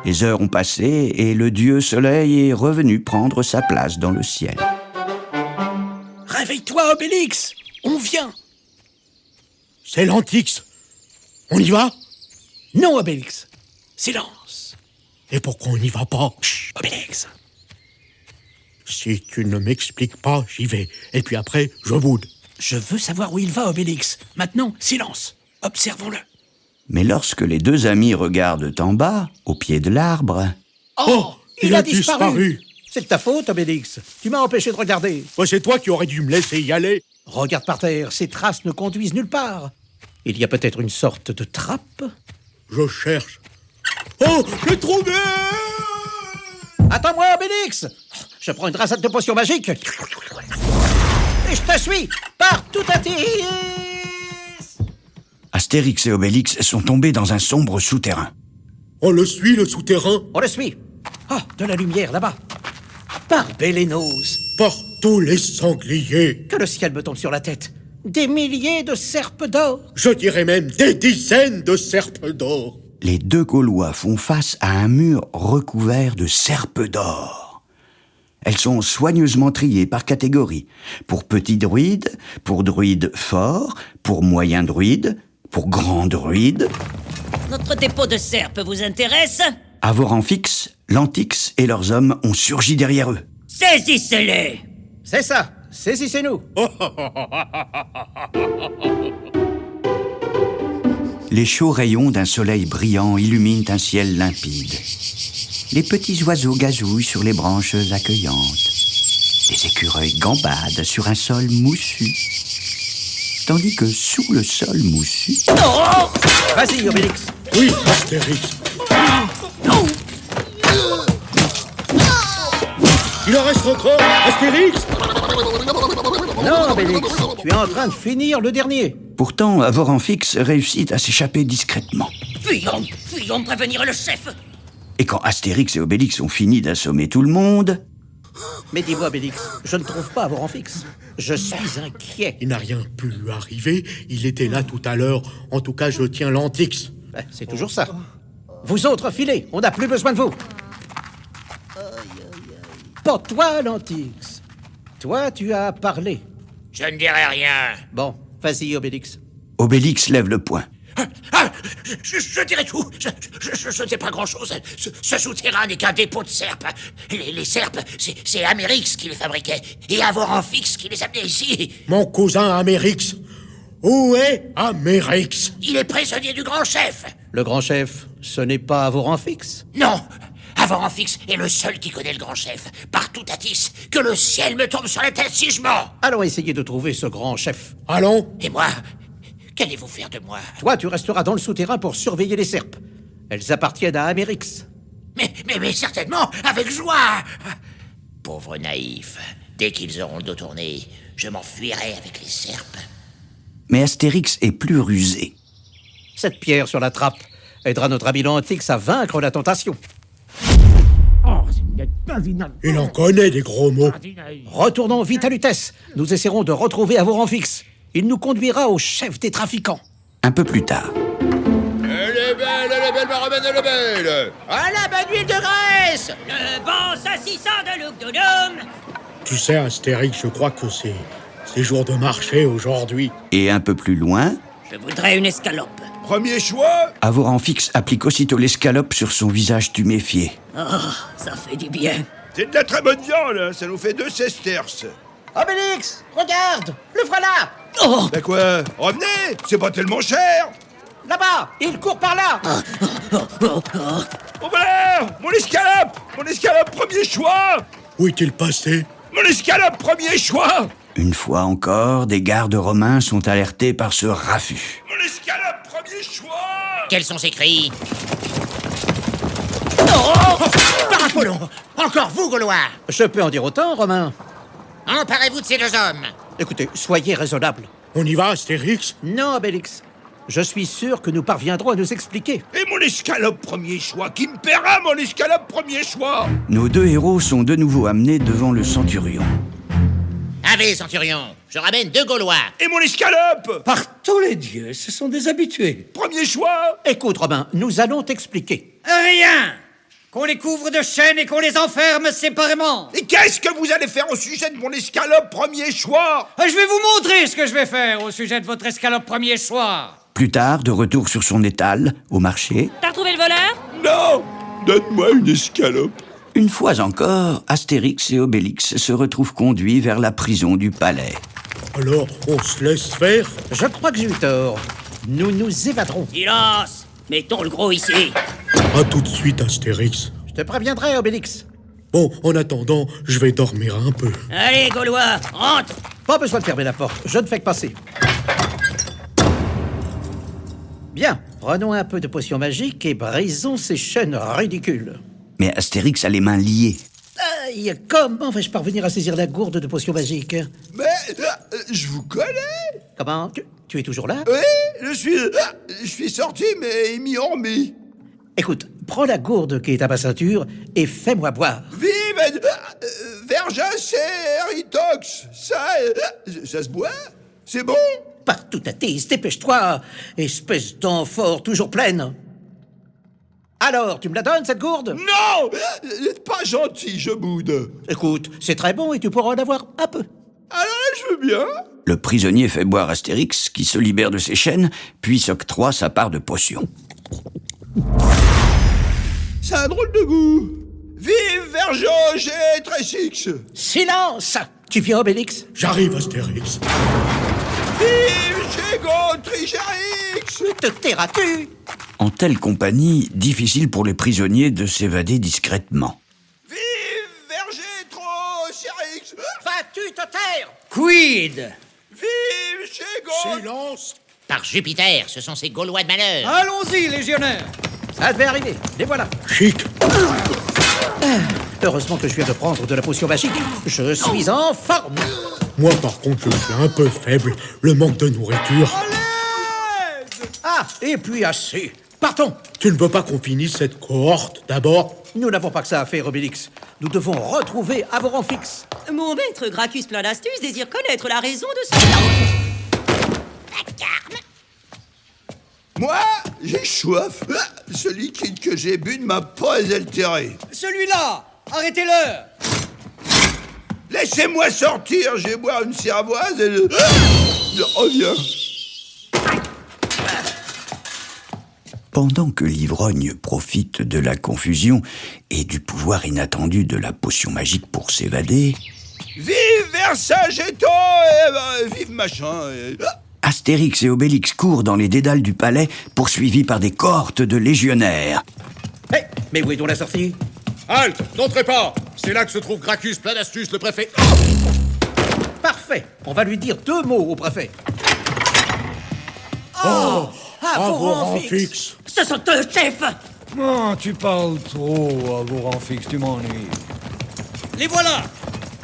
Les heures ont passé et le dieu soleil est revenu prendre sa place dans le ciel. Réveille-toi, Obélix! On vient! C'est l'Antix. On y va? Non, Obélix! Silence! Et pourquoi on n'y va pas? Chut, Obélix! Si tu ne m'expliques pas, j'y vais. Et puis après, je boude. Je veux savoir où il va, Obélix. Maintenant, silence. Observons-le. Mais lorsque les deux amis regardent en bas, au pied de l'arbre... Oh, il a disparu. C'est de ta faute, Obélix. Tu m'as empêché de regarder. C'est toi qui aurais dû me laisser y aller. Regarde par terre, ces traces ne conduisent nulle part. Il y a peut-être une sorte de trappe. Je cherche. Oh, j'ai trouvé! Attends-moi, Obélix! Je prends une rasade de potions magiques. Et je te suis! Partout à tes... Astérix et Obélix sont tombés dans un sombre souterrain. On le suit, le souterrain? On le suit. Ah, de la lumière là-bas. Par Bélénos. Par tous les sangliers. Que le ciel me tombe sur la tête. Des milliers de serpes d'or. Je dirais même des dizaines de serpes d'or. Les deux Gaulois font face à un mur recouvert de serpes d'or. Elles sont soigneusement triées par catégorie. Pour petits druides, pour druides forts, pour moyens druides, pour grands druides. Notre dépôt de serpes vous intéresse? Avoramphix, l'Antix et leurs hommes ont surgi derrière eux. Saisissez-les! C'est ça. Saisissez-nous. Les chauds rayons d'un soleil brillant illuminent un ciel limpide. Les petits oiseaux gazouillent sur les branches accueillantes. Les écureuils gambadent sur un sol moussu. Tandis que sous le sol moussu... Oh! Vas-y, Obélix. Oui, Astérix. Il en reste encore, Astérix? Non, Obélix. Tu es en train de finir le dernier. Pourtant, Avoramphix réussit à s'échapper discrètement. Fuyons prévenir le chef! Et quand Astérix et Obélix ont fini d'assommer tout le monde... Mais dis-moi, Obélix, je ne trouve pas Avoramphix. Je suis inquiet. Il n'a rien pu lui arriver. Il était là tout à l'heure. En tout cas, je tiens l'Antix. C'est toujours ça. Vous autres, filez. On n'a plus besoin de vous. Pas toi, l'Antix. Toi, tu as parlé. Je ne dirai rien. Bon, vas-y, Obélix. Obélix lève le poing. Je dirai tout. Je ne sais pas grand-chose. Ce souterrain n'est qu'un dépôt de serpes. Les serpes, c'est Amérix qui les fabriquait. Et Avoramphix qui les amenait ici. Mon cousin Amérix. Où est Amérix? Il est prisonnier du grand chef. Le grand chef, ce n'est pas Avoramphix. Non, Avoramphix est le seul qui connaît le grand chef. Partout à Tis, que le ciel me tombe sur la tête si je mens. Allons essayer de trouver ce grand chef. Allons. Et moi, qu'allez-vous faire de moi? Toi, tu resteras dans le souterrain pour surveiller les serpes. Elles appartiennent à Amérix. Mais certainement, avec joie. Pauvres naïfs. Dès qu'ils auront le dos tourné, je m'enfuirai avec les serpes. Mais Astérix est plus rusé. Cette pierre sur la trappe aidera notre ami l'Antix à vaincre la tentation. Il en connaît des gros mots. Retournons vite à Lutèce. Nous essaierons de retrouver Avoramphix. Il nous conduira au chef des trafiquants. Un peu plus tard. Elle est belle, ma romaine, elle est belle. À la bonne huile de graisse. Le bon saucisson de Lugdunum. Tu sais, Astérix, je crois que c'est jour de marché aujourd'hui. Et un peu plus loin... Je voudrais une escalope. Premier choix. Avoramphix applique aussitôt l'escalope sur son visage tuméfié. Oh, ça fait du bien. C'est de la très bonne viande, hein. Ça nous fait 2 sesterces. Obélix, regarde, le voilà. Oh, Bah quoi? Revenez, c'est pas tellement cher. Là-bas, il court par là. Oh voilà, mon escalope, premier choix. Où est-il passé? Mon escalope, premier choix. Une fois encore, des gardes romains sont alertés par ce raffut. Mon escalope, premier choix. quels sont ces cris? Oh, par Apollon! Encore vous, Gaulois! Je peux en dire autant, Romain. Emparez-vous de ces 2 hommes! Écoutez, soyez raisonnable. On y va, Astérix? Non, Obélix. Je suis sûr que nous parviendrons à nous expliquer. Et mon escalope, premier choix. Qui me paiera, mon escalope, premier choix? Nos deux héros sont de nouveau amenés devant le centurion. Avez, centurion! Je ramène 2 Gaulois! Et mon escalope? Par tous les dieux, ce sont des habitués. Premier choix. Écoute, Romain, nous allons t'expliquer. Rien! qu'on les couvre de chaînes et qu'on les enferme séparément. Et qu'est-ce que vous allez faire au sujet de mon escalope premier choix? Je vais vous montrer ce que je vais faire au sujet de votre escalope premier choix. Plus tard, de retour sur son étal, au marché, T'as retrouvé le voleur? Non! Donne-moi une escalope. une fois encore, Astérix et Obélix se retrouvent conduits vers la prison du palais. Alors, on se laisse faire? Je crois que j'ai eu tort. Nous nous évaderons. Silence! Mettons le gros ici. À tout de suite, Astérix. Je te préviendrai, Obélix. Bon, en attendant, je vais dormir un peu. Allez, Gaulois, rentre! Pas besoin de fermer la porte, je ne fais que passer. Bien, prenons un peu de potion magique et brisons ces chaînes ridicules. Mais Astérix a les mains liées. Aïe, comment vais-je parvenir à saisir la gourde de potion magique? Mais je vous connais. Comment? Tu es toujours là? Oui, je suis sorti, mais il m'y ont remis. Écoute, prends la gourde qui est à ma ceinture et fais-moi boire. Vive Vergès et Ritox. Ça se boit? C'est bon? Partout à tes, dépêche-toi, espèce d'amphore toujours pleine. Alors, tu me la donnes, cette gourde? Non! Pas gentil, je boude. Écoute, c'est très bon et tu pourras en avoir un peu. Alors là, je veux bien. Le prisonnier fait boire Astérix, qui se libère de ses chaînes, puis s'octroie sa part de potion. C'est un drôle de goût. Vive Vergès et Tressix. Silence! Tu viens, Obélix? J'arrive, Astérix. Vive Gégo Trigérix. Te tairas-tu? En telle compagnie, difficile pour les prisonniers de s'évader discrètement. Vive Vergétrocérix. Vas-tu te taire? Quid? Vive Gégo. Silence! Par Jupiter, ce sont ces Gaulois de malheur. Allons-y, légionnaires. Ça devait arriver, les voilà. Chic! Heureusement que je viens de prendre de la potion magique. Je suis en forme. Moi, par contre, je suis un peu faible. Le manque de nourriture. Ah, et puis assez. Partons. Tu ne veux pas qu'on finisse cette cohorte, d'abord? Nous n'avons pas que ça à faire, Obélix. Nous devons retrouver Avoronfix. Mon maître Gracchus plein d'astuces désire connaître la raison de ce silence. Moi, j'ai soif. Ce liquide que j'ai bu ne m'a pas altéré. Celui-là, arrêtez-le. Laissez-moi sortir, je vais boire une cervoise et je reviens. Pendant que l'ivrogne profite de la confusion et du pouvoir inattendu de la potion magique pour s'évader, Vive Vercingétorix et vive machin. Astérix et Obélix courent dans les dédales du palais, poursuivis par des cohortes de légionnaires. Hé, mais où est donc la sortie? Halte! N'entrez pas! C'est là que se trouve Gracchus plein d'astuces, le préfet. Parfait. On va lui dire 2 mots au préfet. Oh! Avoronfix. Ce sont eux, chef! Oh, tu parles trop, Avoronfix, tu m'ennuies. Les voilà!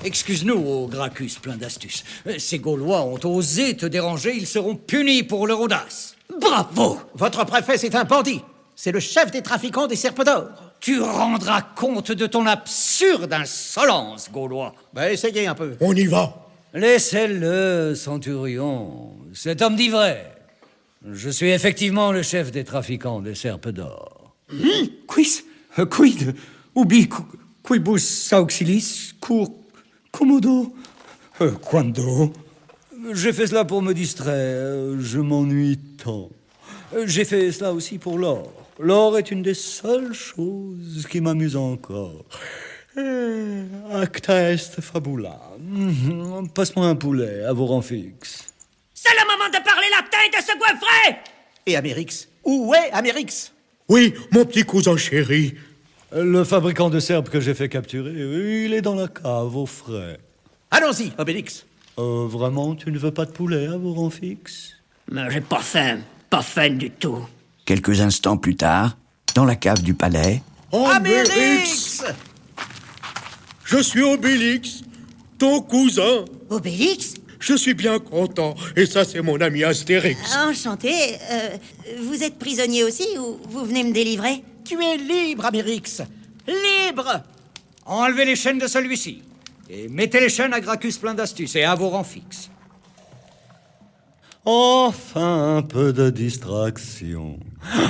Excuse-nous, ô Gracchus plein d'astuces. Ces Gaulois ont osé te déranger, ils seront punis pour leur audace. Bravo! Votre préfet, c'est un bandit. C'est le chef des trafiquants des serpes d'or. Tu rendras compte de ton absurde insolence, Gaulois. Bah, essayez un peu. On y va! Laissez-le, centurion. Cet homme dit vrai. Je suis effectivement le chef des trafiquants des serpes d'or. Quid? Ubi quibus auxilis commodo? Quando? J'ai fait cela pour me distraire. Je m'ennuie tant. J'ai fait cela aussi pour l'or. L'or est une des seules choses qui m'amuse encore. Acta est fabula. Passe-moi un poulet, Avoronfix. C'est le moment de parler latin et de se goinfrer! Et Amérix? Où est Amérix? Oui, mon petit cousin chéri. Le fabricant de serpes que j'ai fait capturer, il est dans la cave, au frais. Allons-y, Obélix. Vraiment, tu ne veux pas de poulet, Avoronfix? Mais j'ai pas faim du tout. Quelques instants plus tard, dans la cave du palais, Amérix! Je suis Obélix, ton cousin. Obélix? Je suis bien content. Et ça, c'est mon ami Astérix. Enchanté. Vous êtes prisonnier aussi ou vous venez me délivrer? Tu es libre, Amérix. Libre! Enlevez les chaînes de celui-ci. Et mettez les chaînes à Gracchus plein d'astuces et à Avoronfix. Enfin, un peu de distraction.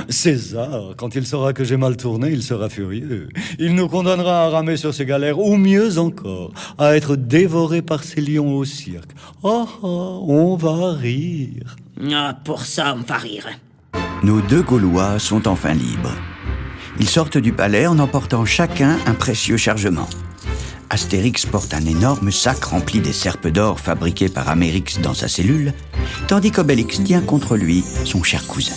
César, quand il saura que j'ai mal tourné, il sera furieux. Il nous condamnera à ramer sur ses galères, ou mieux encore, à être dévorés par ces lions au cirque. Oh, oh, on va rire. Ah, pour ça, on va rire. Nos deux Gaulois sont enfin libres. Ils sortent du palais en emportant chacun un précieux chargement. Astérix porte un énorme sac rempli des serpes d'or fabriquées par Amérix dans sa cellule, tandis qu'Obélix tient contre lui son cher cousin.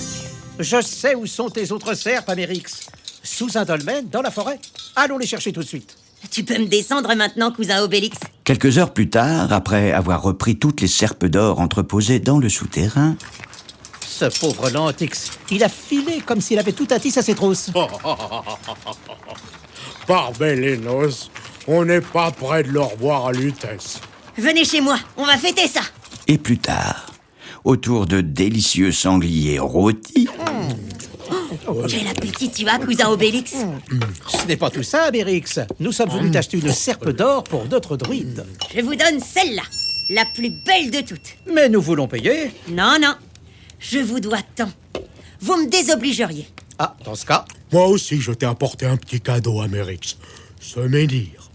Je sais où sont tes autres serpes, Amérix. Sous un dolmen, dans la forêt. Allons les chercher tout de suite. Tu peux me descendre maintenant, cousin Obélix? Quelques heures plus tard, après avoir repris toutes les serpes d'or entreposées dans le souterrain, Ce pauvre Lantix, il a filé comme s'il avait tout attis à ses trousses. Barbellinos, on n'est pas près de le revoir à Lutèce. Venez chez moi, on va fêter ça. et plus tard, autour de délicieux sangliers rôtis, Quel appétit tu as, cousin Obélix. Ce n'est pas tout ça, Amérix. Nous sommes venus t'acheter une serpe d'or pour notre druide. Je vous donne celle-là, la plus belle de toutes. Mais nous voulons payer. Non, non, je vous dois tant. Vous me désobligeriez. Ah, dans ce cas... Moi aussi, je t'ai apporté un petit cadeau, Amérix. Ce menhir.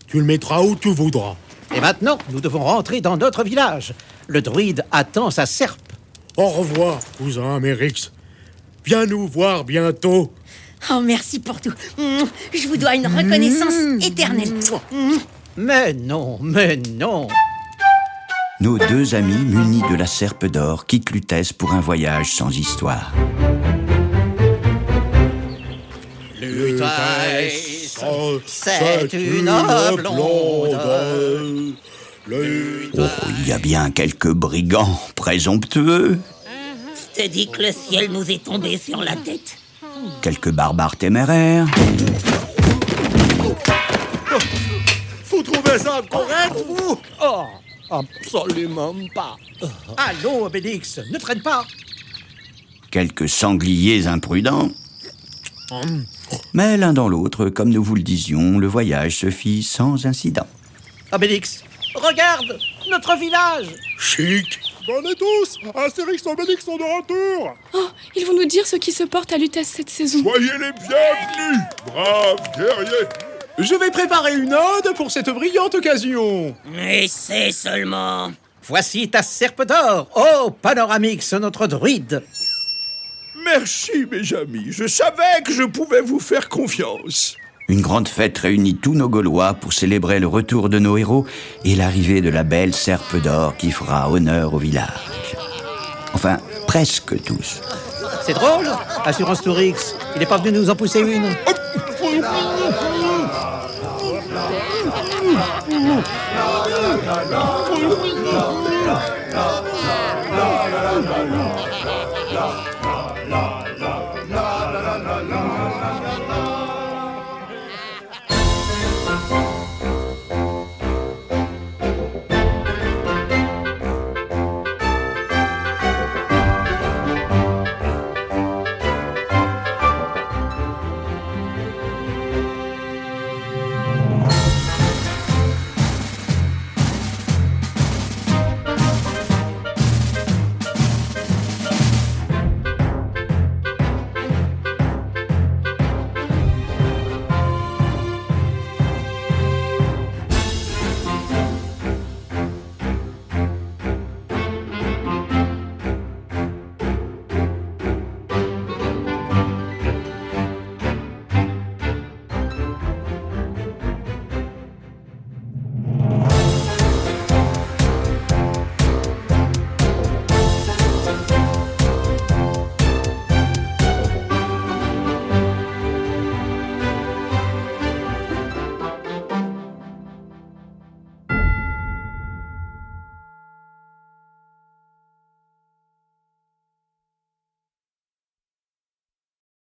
Tu le mettras où tu voudras. Et maintenant, nous devons rentrer dans notre village. Le druide attend sa serpe. Au revoir, cousin Amérix. Viens nous voir bientôt. Oh, merci pour tout. Je vous dois une reconnaissance éternelle. Mais non, mais non. nos deux amis munis de la serpe d'or quittent Lutèce pour un voyage sans histoire. Lutèce, c'est une blonde. Oh, il y a bien quelques brigands présomptueux, Je te dis que le ciel nous est tombé sur la tête. quelques barbares téméraires, Vous trouvez ça correct, vous? Oh, absolument pas. Allons, Obélix, ne traîne pas. quelques sangliers imprudents. Mais l'un dans l'autre, comme nous vous le disions, le voyage se fit sans incident. Obélix, regarde, notre village. Chic. Bonne et tous, Astérix et Obélix sont de retour. Oh, ils vont nous dire ce qui se porte à Lutèce cette saison. Soyez les bienvenus, braves guerriers. Je vais préparer une ode pour cette brillante occasion. Mais c'est seulement... Voici ta serpe d'or. Oh, Panoramix, notre druide. Merci, mes amis. Je savais que je pouvais vous faire confiance. Une grande fête réunit tous nos Gaulois pour célébrer le retour de nos héros et l'arrivée de la belle serpe d'or qui fera honneur au village. Enfin, presque tous. C'est drôle. Assurance Tourix, il n'est pas venu nous en pousser une.